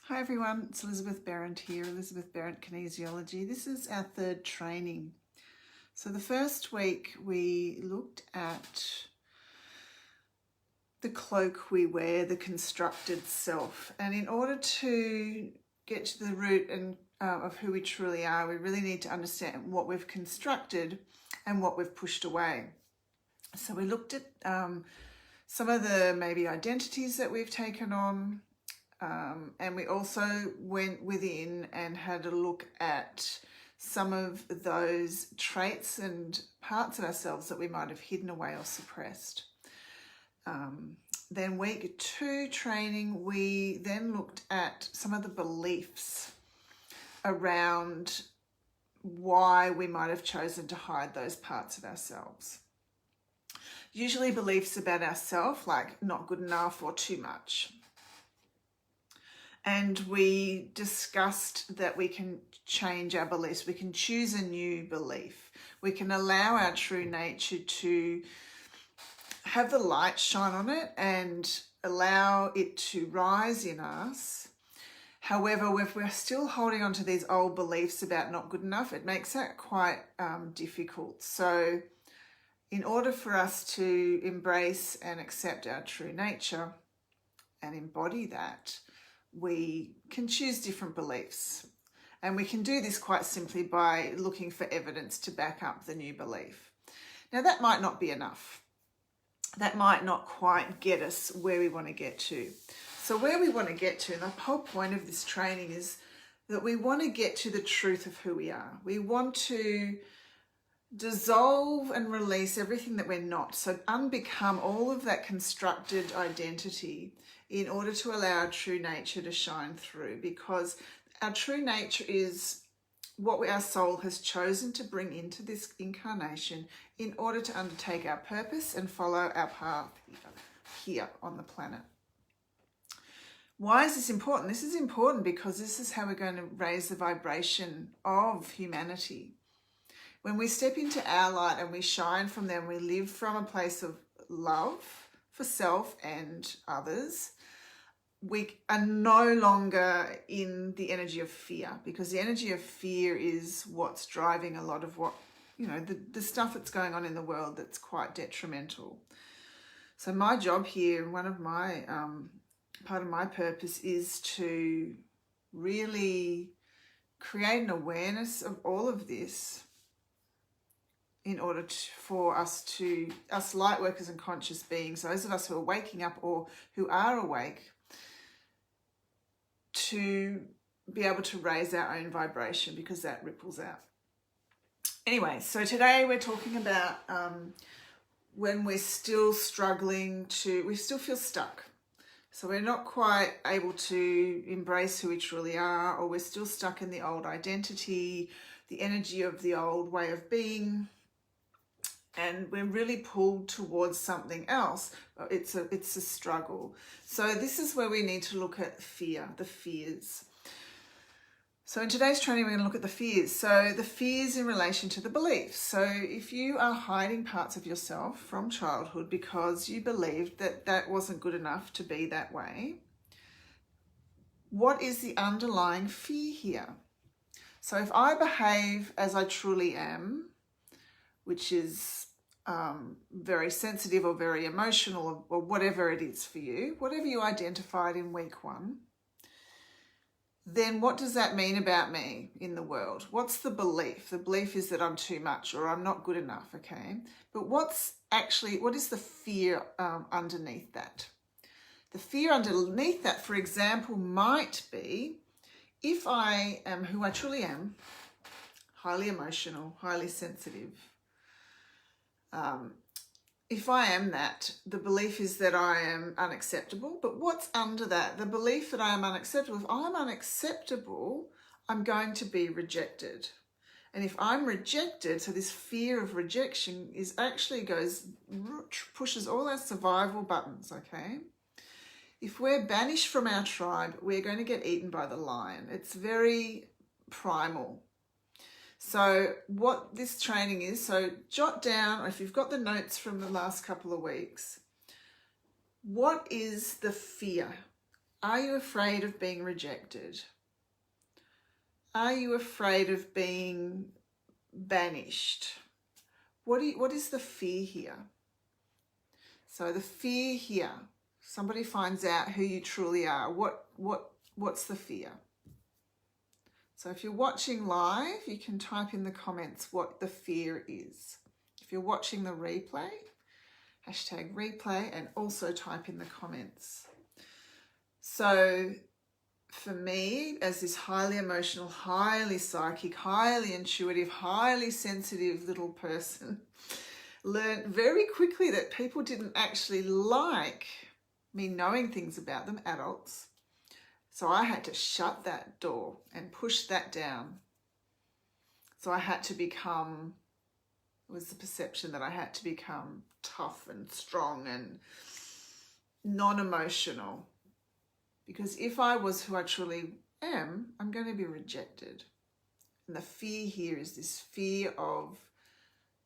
Hi everyone, it's Elizabeth Berendt here, Elizabeth Berendt Kinesiology. This is our third training. So the first week we looked at the cloak we wear, the constructed self. And in order to get to the root of who we truly are, we really need to understand what we've constructed and what we've pushed away. So we looked at some of the maybe identities that we've taken on, and we also went within and had a look at some of those traits and parts of ourselves that we might have hidden away or suppressed. Then week 2 training, we then looked at some of the beliefs around why we might have chosen to hide those parts of ourselves. Usually beliefs about ourselves, like not good enough or too much. And we discussed that we can change our beliefs. We can choose a new belief. We can allow our true nature to have the light shine on it and allow it to rise in us. However, if we're still holding on to these old beliefs about not good enough, it makes that quite difficult. So in order for us to embrace and accept our true nature and embody that, we can choose different beliefs. And we can do this quite simply by looking for evidence to back up the new belief. Now, that might not be enough. That might not quite get us where we want to get to. So where we want to get to, and the whole point of this training is that we want to get to the truth of who we are. We want to dissolve and release everything that we're not. So unbecome all of that constructed identity in order to allow our true nature to shine through, because our true nature is what our soul has chosen to bring into this incarnation in order to undertake our purpose and follow our path here on the planet. Why is this important? This is important because this is how we're going to raise the vibration of humanity. When we step into our light and we shine from there, and we live from a place of love for self and others, we are no longer in the energy of fear, because the energy of fear is what's driving a lot of what, the stuff that's going on in the world that's quite detrimental. So my job here, one of my, part of my purpose is to really create an awareness of all of this in order for us light workers and conscious beings, those of us who are waking up or who are awake, to be able to raise our own vibration, because that ripples out. Anyway, so today we're talking about when we're still struggling we still feel stuck. So we're not quite able to embrace who we truly are, or we're still stuck in the old identity, the energy of the old way of being, and we're really pulled towards something else. It's a struggle. So this is where we need to look at fear, the fears. So in today's training, we're going to look at the fears. So the fears in relation to the beliefs. So if you are hiding parts of yourself from childhood because you believed that that wasn't good enough to be that way, what is the underlying fear here? So if I behave as I truly am, which is very sensitive or very emotional, or whatever it is for you, whatever you identified in week 1, then what does that mean about me in the world? What's the belief? The belief is that I'm too much or I'm not good enough, okay? But what is the fear underneath that? The fear underneath that, for example, might be, if I am who I truly am, highly emotional, highly sensitive, if I am that, the belief is that I am unacceptable. But what's under that? The belief that I am unacceptable. If I'm unacceptable, I'm going to be rejected. And if I'm rejected, so this fear of rejection pushes all our survival buttons, okay? If we're banished from our tribe, we're going to get eaten by the lion. It's very primal. So what this training is, so jot down, if you've got the notes from the last couple of weeks, what is the fear Are you afraid of being rejected? Are you afraid of being banished? What is the fear here? So the fear here, somebody finds out who you truly are. What's the fear? So if you're watching live, you can type in the comments what the fear is. If you're watching the replay, hashtag replay, and also type in the comments. So for me, as this highly emotional, highly psychic, highly intuitive, highly sensitive little person, learned very quickly that people didn't actually like me knowing things about them, adults. So I had to shut that door and push that down. So I had to become, it was the perception that I had to become tough and strong and non-emotional. Because if I was who I truly am, I'm going to be rejected. And the fear here is this fear of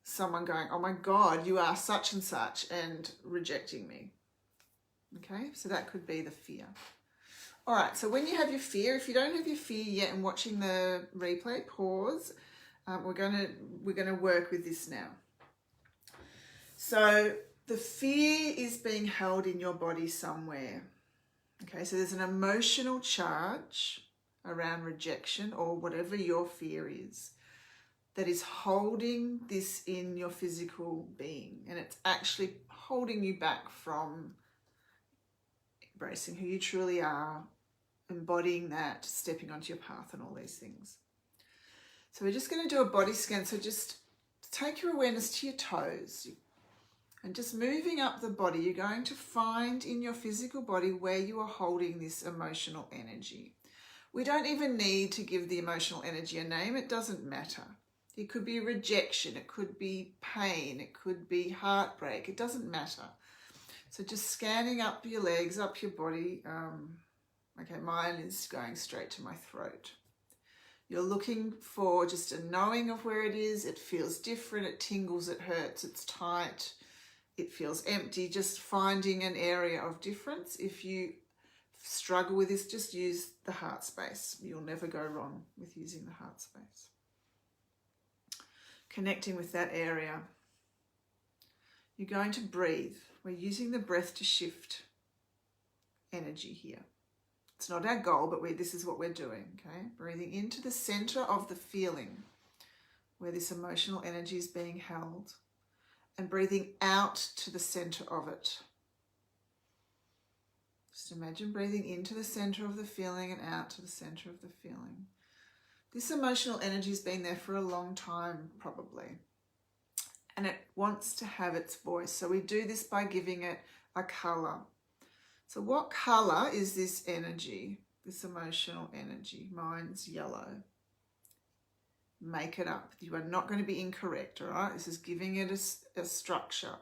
someone going, oh my God, you are such and such, and rejecting me. Okay, so that could be the fear. All right, so when you have your fear, if you don't have your fear yet and watching the replay, pause. We're gonna work with this now. So the fear is being held in your body somewhere. Okay, so there's an emotional charge around rejection or whatever your fear is that is holding this in your physical being, and it's actually holding you back from embracing who you truly are, embodying that, stepping onto your path and all these things. So we're just going to do a body scan. So just take your awareness to your toes and just moving up the body, you're going to find in your physical body where you are holding this emotional energy. We don't even need to give the emotional energy a name. It doesn't matter. It could be rejection. It could be pain. It could be heartbreak. It doesn't matter. So just scanning up your legs, up your body. Okay, mine is going straight to my throat. You're looking for just a knowing of where it is. It feels different. It tingles. It hurts. It's tight. It feels empty. Just finding an area of difference. If you struggle with this, just use the heart space. You'll never go wrong with using the heart space. Connecting with that area. You're going to breathe. We're using the breath to shift energy here. It's not our goal, but this is what we're doing, okay? Breathing into the center of the feeling where this emotional energy is being held, and breathing out to the center of it. Just imagine breathing into the center of the feeling and out to the center of the feeling. This emotional energy has been there for a long time, probably, and it wants to have its voice. So we do this by giving it a color. So what color is this energy, this emotional energy? Mine's yellow. Make it up. You are not going to be incorrect, all right? This is giving it a structure.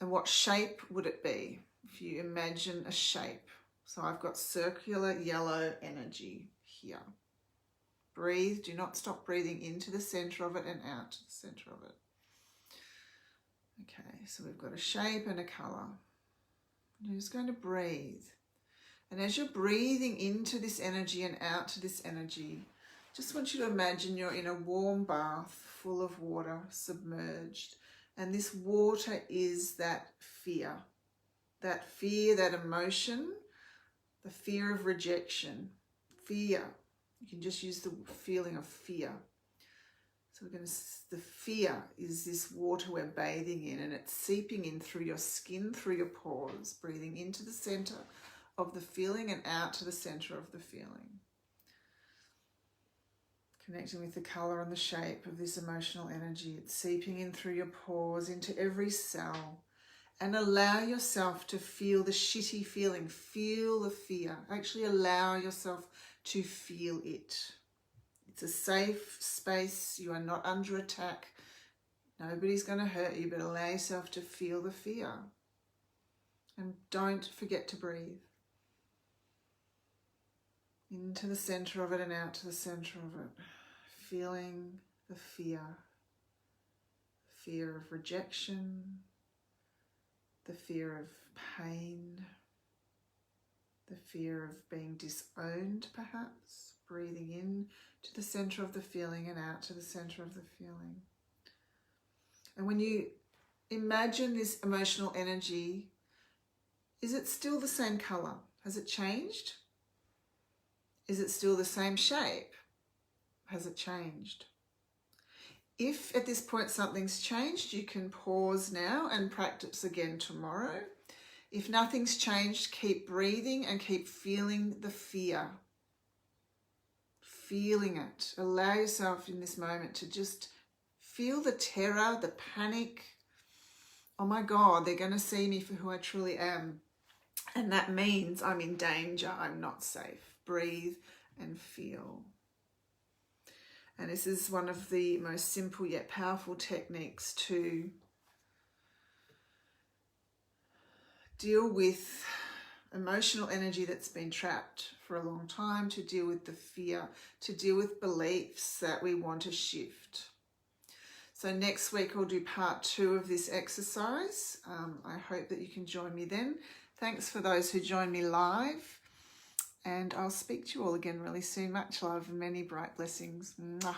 And what shape would it be if you imagine a shape? So I've got circular yellow energy here. Breathe. Do not stop breathing into the center of it and out to the center of it. Okay, so we've got a shape and a color. You're just going to breathe. And as you're breathing into this energy and out to this energy, just want you to imagine you're in a warm bath full of water, submerged. And this water is that fear, that emotion, the fear of rejection, fear. You can just use the feeling of fear. So the fear is this water we're bathing in, and it's seeping in through your skin, through your pores, breathing into the center of the feeling and out to the center of the feeling. Connecting with the color and the shape of this emotional energy. It's seeping in through your pores into every cell, and allow yourself to feel the shitty feeling. Feel the fear. Actually allow yourself to feel it. It's a safe space. You are not under attack. Nobody's going to hurt you, but allow yourself to feel the fear. And don't forget to breathe. Into the center of it and out to the center of it. Feeling the fear. Fear of rejection. The fear of pain. the fear of being disowned, perhaps. Breathing in to the center of the feeling and out to the center of the feeling. And when you imagine this emotional energy, is it still the same color? Has it changed? Is it still the same shape? Has it changed? If at this point something's changed, you can pause now and practice again tomorrow. If nothing's changed, keep breathing and keep feeling the fear. Feeling it. Allow yourself in this moment to just feel the terror, the panic. Oh my God, they're going to see me for who I truly am. And that means I'm in danger, I'm not safe. Breathe and feel. And this is one of the most simple yet powerful techniques to deal with emotional energy that's been trapped for a long time, to deal with the fear, to deal with beliefs that we want to shift. So next week I'll do part 2 of this exercise. I hope that you can join me then. Thanks for those who join me live. And I'll speak to you all again really soon. Much love and many bright blessings. Mwah.